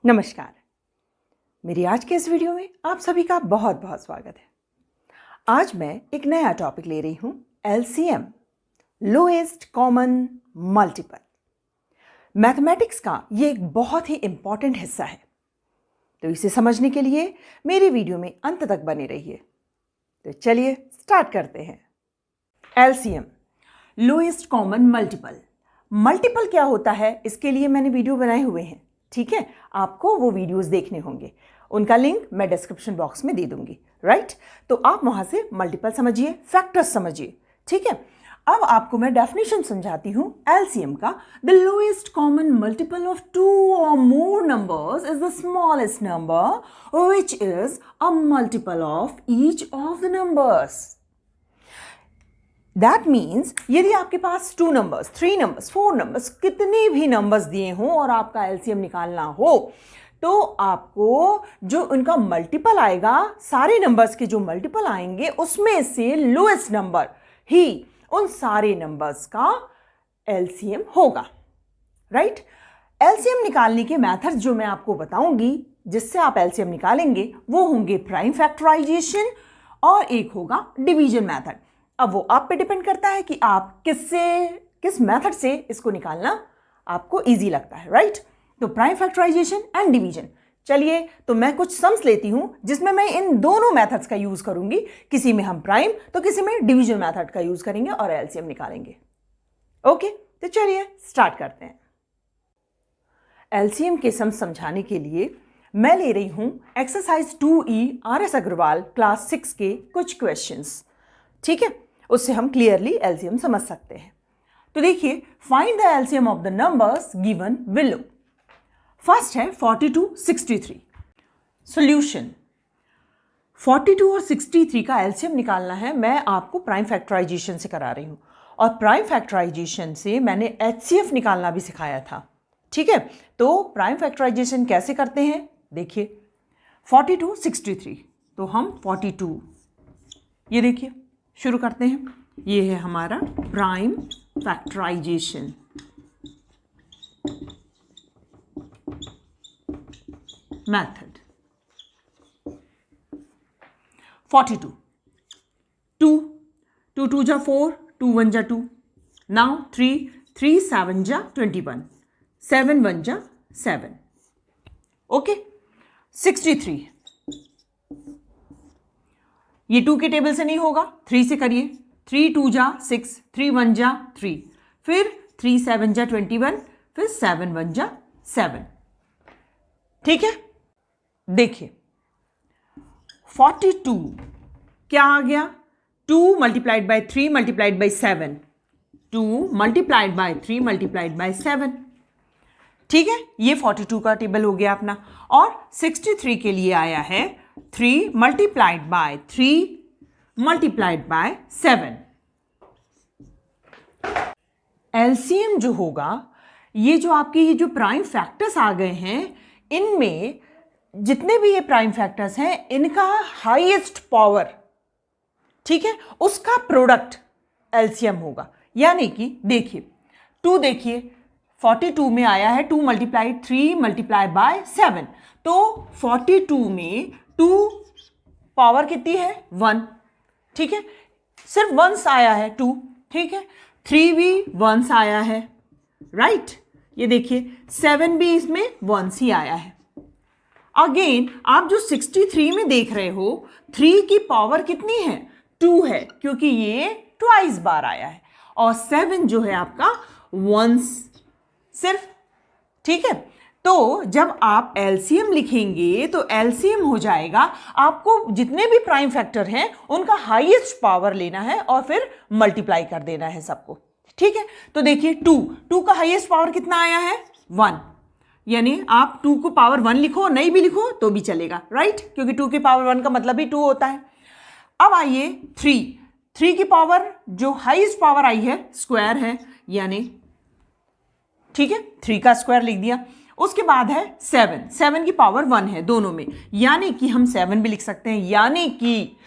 नमस्कार। मेरी आज के इस वीडियो में आप सभी का बहुत बहुत स्वागत है। आज मैं एक नया टॉपिक ले रही हूं, LCM, lowest common multiple. Mathematics का ये एक बहुत ही इंपॉर्टेंट हिस्सा है, तो इसे समझने के लिए मेरी वीडियो में अंत तक बने रहिए। तो चलिए स्टार्ट करते हैं। LCM, lowest common multiple. Multiple क्या होता है, इसके लिए मैंने वीडियो बनाए हुए हैं, ठीक है। आपको वो वीडियोस देखने होंगे, उनका लिंक मैं डिस्क्रिप्शन बॉक्स में दे दूंगी, राइट। तो आप वहां से मल्टीपल समझिए, फैक्टर्स समझिए, ठीक है। अब आपको मैं डेफिनेशन समझाती हूं एलसीएम का। The lowest common multiple of two or more numbers is the smallest number which is a multiple of each of the numbers. That means यदि आपके पास 2 नंबर्स, 3 नंबर्स, 4 नंबर्स, कितने भी नंबर्स दिए हों और आपका एलसीएम निकालना हो, तो आपको जो उनका मल्टीपल आएगा, सारे नंबर्स के जो मल्टीपल आएंगे उसमें से लोएस्ट नंबर ही उन सारे नंबर्स का एलसीएम होगा, राइट। एलसीएम निकालने के मेथड्स जो मैं आपको बताऊंगी जिससे आप एलसीएम निकालेंगे, वो होंगे प्राइम फैक्टराइजेशन और एक होगा डिवीजन मेथड। अब वो आप पे डिपेंड करता है कि आप किस मेथड से इसको निकालना आपको इजी लगता है, राइट। तो प्राइम फैक्टराइजेशन एंड डिवीजन। चलिए, तो मैं कुछ सम्स लेती हूं जिसमें मैं इन दोनों मेथड्स का यूज करूंगी। किसी में हम प्राइम तो किसी में डिवीजन मेथड का यूज करेंगे और एलसीएम निकालेंगे। ओके, तो चलिए स्टार्ट करते हैं। एलसीएम के सम्स समझाने के लिए मैं ले रही हूं exercise 2E RS Agarwal class 6 के कुछ क्वेश्चंस, ठीक है। उससे हम क्लियरली एलसीएम समझ सकते हैं। तो देखिए, find the LCM of the numbers given below. First है 42, 63। सॉल्यूशन, 42 और 63 का एलसीएम निकालना है। मैं आपको प्राइम फैक्टराइजेशन से करा रही हूं और प्राइम फैक्टराइजेशन से मैंने एचसीएफ निकालना भी सिखाया था, ठीक है। तो प्राइम फैक्टराइजेशन कैसे करते हैं, देखिए 42, 63। तो हम 42, ये देखिए शुरू करते हैं। ये है हमारा प्राइम फैक्टराइजेशन। मेथड 42, 2 2 जा 4, 2 1 जा 2। नाउ 3 7 जा 21, 7 1 जा 7। ओके, 63, ये 2 के टेबल से नहीं होगा, 3 से करिए। 3 2 जा 6, 3 1 जा 3, फिर 3 7 जा 21, फिर 7 1 जा 7, ठीक है। देखिए 42 क्या आ गया, 2 multiplied by 3 multiplied by 7, 2 multiplied by 3 multiplied by 7, ठीक है। ये 42 का टेबल हो गया अपना। और 63 के लिए आया है 3 multiplied by 3 multiplied by 7। LCM जो होगा, ये जो आपके ये जो प्राइम फैक्टर्स आ गए हैं, इनमें जितने भी ये प्राइम फैक्टर्स हैं, इनका हाईएस्ट पावर, ठीक है, उसका प्रोडक्ट एलसीएम होगा। यानी कि देखिए 2, देखिए 42 में आया है 2 मल्टीप्लाइड 3 मल्टीप्लाई बाय 7। तो 42 में 2 पावर कितनी है, 1, ठीक है। सिर्फ वंस आया है 2, ठीक है। 3 भी वंस आया है, राइट। ये देखिए 7 भी इसमें वंस ही आया है। अगेन आप जो 63 में देख रहे हो, 3 की पावर कितनी है, 2 है, क्योंकि ये ट्वाइस बार आया है। और 7 जो है आपका वंस सिर्फ, ठीक है। तो जब आप एलसीएम लिखेंगे तो एलसीएम हो जाएगा, आपको जितने भी प्राइम फैक्टर हैं उनका हाईएस्ट पावर लेना है और फिर मल्टीप्लाई कर देना है सबको, ठीक है। तो देखिए 2 का हाईएस्ट पावर कितना आया है, 1। यानी आप 2 को पावर 1 लिखो, नहीं भी लिखो तो भी चलेगा, राइट, क्योंकि 2 की पावर 1 का मतलब ही 2 होता है। अब आइए 3 की पावर जो हाईएस्ट पावर आई है स्क्वायर है, यानी ठीक है 3 का स्क्वायर लिख दिया। उसके बाद है 7 की पावर 1 है दोनों में, यानी कि हम 7 भी लिख सकते हैं। यानी कि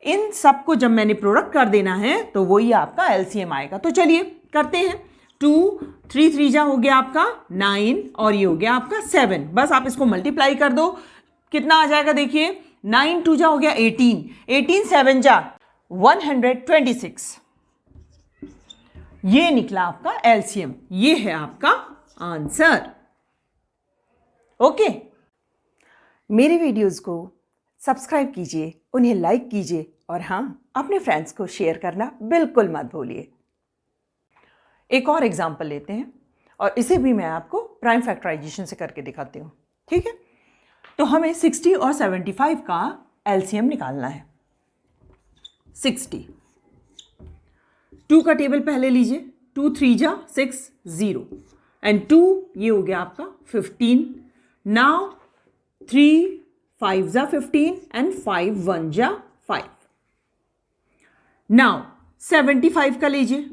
इन सबको जब मैंने प्रोडक्ट कर देना है तो वही आपका एलसीएम आएगा। तो चलिए करते हैं। 2, 3 3 जा हो गया आपका 9 और ये हो गया आपका 7। बस आप इसको मल्टीप्लाई कर दो, कितना आ जाएगा देखिए, 9 2 जा हो गया 18, 18 7 जा 126। ये निकला आपका एलसीएम, ये है आपका आंसर। ओके, मेरे वीडियोस को सब्सक्राइब कीजिए, उन्हें लाइक कीजिए और हाँ, अपने फ्रेंड्स को शेयर करना बिल्कुल मत भूलिए। एक और एग्जाम्पल लेते हैं और इसे भी मैं आपको प्राइम फैक्टराइजेशन से करके दिखाती हूँ। ठीक है, तो हमें 60 और 75 का एलसीएम निकालना है। 60, 2 का टेबल पहले लीजिए, 2 3 जा 6 0 एंड 2 ये हो गया आपका 15। नाउ 3 5 जा 15 एंड 5 1 जा 5। नाउ 75 का लीजिए,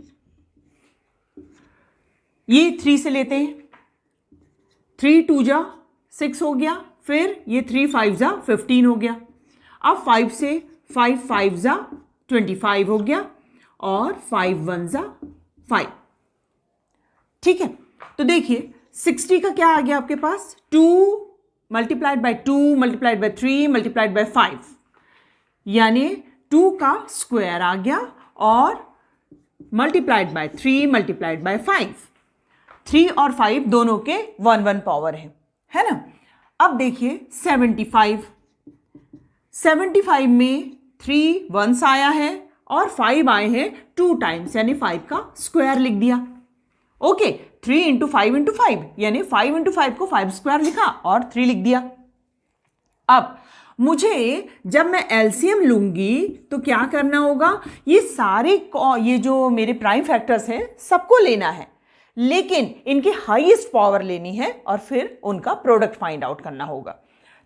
ये 3 से लेते हैं, 3 2 जा 6 हो गया, फिर ये 3 5 जा 15 हो गया। अब 5 से 5 5 जा 25 हो गया और 5 1 जा 5। ठीक है, तो देखिए 60 का क्या आ गया आपके पास, 2 multiplied by 2 multiplied by 3 multiplied by 5, यानी 2 का स्क्वायर आ गया और मल्टीप्लाइड बाय 3 मल्टीप्लाइड बाय 5। 3 और 5 दोनों के 1 1 पावर है ना। अब देखिए 75, 75 में 3 वंस आया है और 5 आए हैं 2 टाइम्स, यानी 5 का स्क्वायर लिख दिया। ओके, 3 इंटू 5 इंटू 5, यानी 5 इंटू 5 को 5 स्क्वायर लिखा और 3 लिख दिया। अब मुझे जब मैं एलसीएम लूंगी तो क्या करना होगा, ये जो मेरे प्राइम फैक्टर्स हैं सबको लेना है, लेकिन इनकी हाईएस्ट पावर लेनी है और फिर उनका प्रोडक्ट फाइंड आउट करना होगा।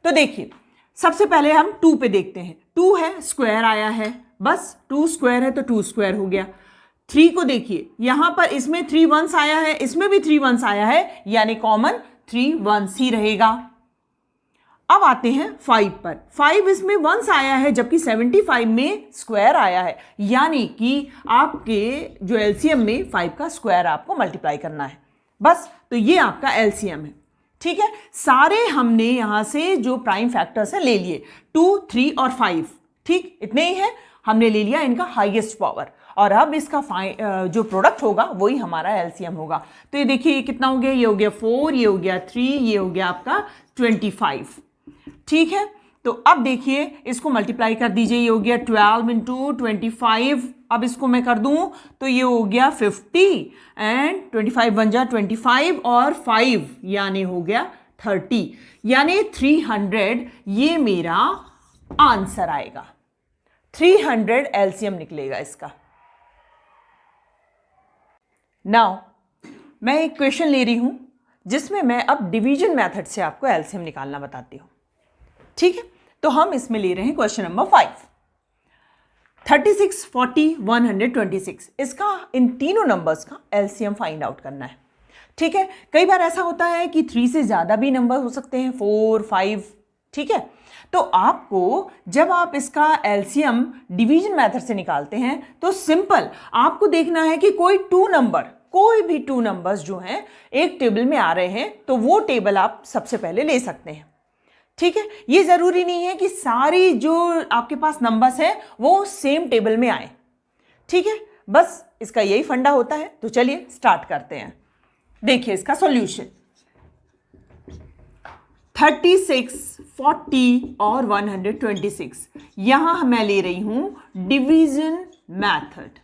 तो देखिए सबसे पहले हम 2 पे देखते हैं, 2 है स्क्वायर आया है, बस 2 स्क्वायर है तो 2 स्क्वायर हो गया। 3 को देखिए, यहां पर इसमें 3 वंस आया है, इसमें भी 3 वंस आया है, यानी कॉमन 3 वंस ही रहेगा। अब आते हैं 5 पर, 5 इसमें वंस आया है जबकि 75 में स्क्वायर आया है, यानी कि आपके जो एलसीएम में 5 का स्क्वायर आपको मल्टीप्लाई करना है। बस, तो ये आपका एलसीएम है। ठीक है, सारे हमने यहां से जो प्राइम फैक्टर्स है ले लिए, 2 3 और 5, ठीक इतने ही है, हमने ले लिया इनका हाईएस्ट पावर और अब इसका जो प्रोडक्ट होगा वही हमारा एलसीएम होगा। तो ये देखिए ये कितना हो गया, ये हो गया 4, ये हो गया 3, ये हो गया आपका 25। ठीक है, तो अब देखिए इसको मल्टीप्लाई कर दीजिए, ये हो गया 12 इंटू 25। अब इसको मैं कर दूं तो ये हो गया 50 एंड 25 बन जा 25 और 5 यानी हो गया 30, यानी 300 ये मेरा आंसर आएगा। 300 एलसीएम निकलेगा इसका। नाउ मैं एक क्वेश्चन ले रही हूं जिसमें मैं अब डिवीजन मेथड से आपको एलसीएम निकालना बताती हूं। ठीक है, तो हम इसमें ले रहे हैं क्वेश्चन नंबर 5। 36 40 126, इसका इन तीनों नंबर्स का एलसीएम फाइंड आउट करना है। ठीक है, कई बार ऐसा होता है कि 3 से ज़्यादा भी नंबर हो सकते हैं, 4 5। ठीक है, तो आपको जब आप इसका एलसीएम डिवीजन मेथड से निकालते हैं तो सिंपल आपको देखना है कि कोई भी 2 नंबर्स जो हैं एक टेबल में आ रहे हैं तो वो टेबल आप सबसे पहले ले सकते हैं। ठीक है, ये जरूरी नहीं है कि सारी जो आपके पास नंबर्स हैं वो सेम टेबल में आए। ठीक है, बस इसका यही फंडा होता है। तो चलिए स्टार्ट करते हैं। देखिए इसका सॉल्यूशन, 36 40 और 126, यहां मैं ले रही हूं डिवीजन मेथड।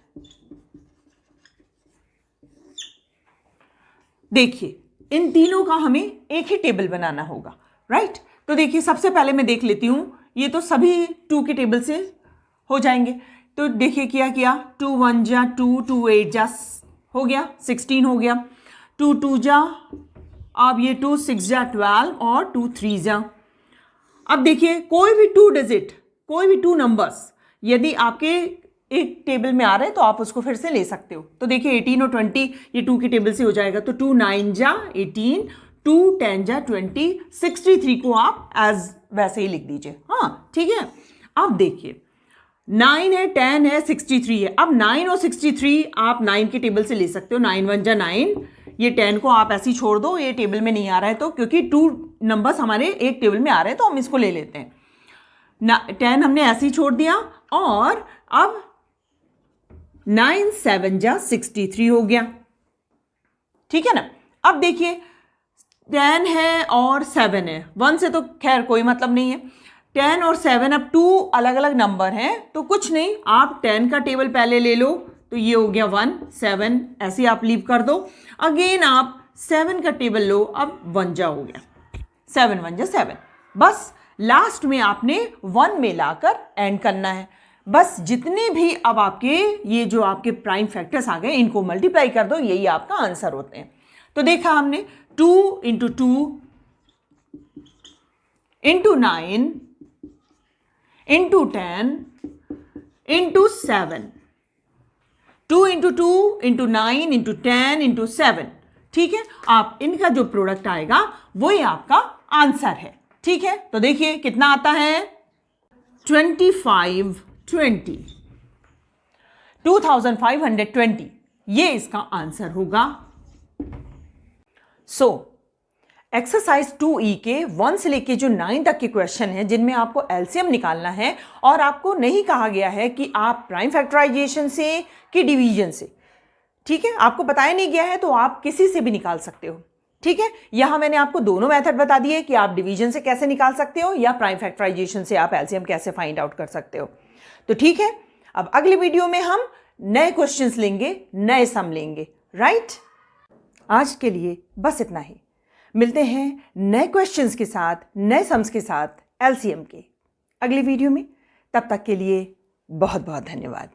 देखिए इन तीनों का हमें एक ही टेबल बनाना होगा, राइट। तो देखिए सबसे पहले मैं देख लेती हूं, ये तो सभी 2 के टेबल से हो जाएंगे। तो देखिए क्या किया, 2 1 जा 2, 2 8 जा हो गया 16 हो गया, 2 2 जा, अब ये 2 6 जा 12 और 2 3 जा। अब देखिए कोई भी 2 डिजिट, कोई भी 2 नंबर्स यदि आपके एक टेबल में आ रहे हैं तो आप उसको फिर से ले सकते हो। तो देखिए 18 और 20 ये 2 के टेबल से हो जाएगा, तो 2 9 जा 18, 2 10 जा 20, 63 को आप एज वैसे ही लिख दीजिए। हाँ ठीक है, अब देखिए 9 है, 10 है, 63 है। अब 9 और 63 आप 9 के टेबल से ले सकते हो। 9 1 जा 9, ये 10 को आप ऐसे ही छोड़ दो, ये टेबल में नहीं आ रहा है तो, क्योंकि 2 नंबर्स हमारे एक टेबल में आ रहे हैं तो हम इसको ले लेते हैं। 10 हमने ऐसे ही छोड़ दिया, और अब 9 7 जा 63 हो गया, ठीक है ना। अब देखिए 10 है और 7 है, 1 से तो खैर कोई मतलब नहीं है। 10 और 7 अब 2 अलग अलग नंबर हैं, तो कुछ नहीं, आप 10 का टेबल पहले ले लो, तो ये हो गया 1, 7 ऐसे आप लीव कर दो। अगेन आप 7 का टेबल लो, अब 1 जा हो गया, 7 1 जा 7। बस लास्ट में आपने 1 में लाकर एंड करना है। बस जितने भी अब आपके ये जो आपके प्राइम फैक्टर्स आ गए, इनको मल्टीप्लाई कर दो, यही आपका आंसर होते हैं। तो देखा हमने 2 into 2 into 9 into 10 into 7, 2 into 2 into 9 into 10 into 7, ठीक है। आप इनका जो प्रोडक्ट आएगा वही आपका आंसर है, ठीक है। तो देखिए कितना आता है, 2520, ये इसका आंसर होगा। सो एक्सरसाइज 2E के 1 से लेके जो 9 तक के क्वेश्चन हैं, जिनमें आपको एलसीएम निकालना है, और आपको नहीं कहा गया है कि आप प्राइम फैक्टराइजेशन से कि डिवीजन से, ठीक है, आपको बताया नहीं गया है, तो आप किसी से भी निकाल सकते हो, ठीक है। यहां मैंने आपको दोनों मेथड बता दिए कि आप डिवीजन से कैसे निकाल सकते हो, या प्राइम फैक्टराइजेशन से आप एलसीएम कैसे फाइंड आउट कर सकते हो। तो ठीक है, अब अगले वीडियो में हम नए क्वेश्चंस लेंगे, नए सम लेंगे, राइट। आज के लिए बस इतना ही, मिलते हैं नए क्वेश्चंस के साथ, नए सम्स के साथ एलसीएम के अगली वीडियो में। तब तक के लिए बहुत बहुत धन्यवाद।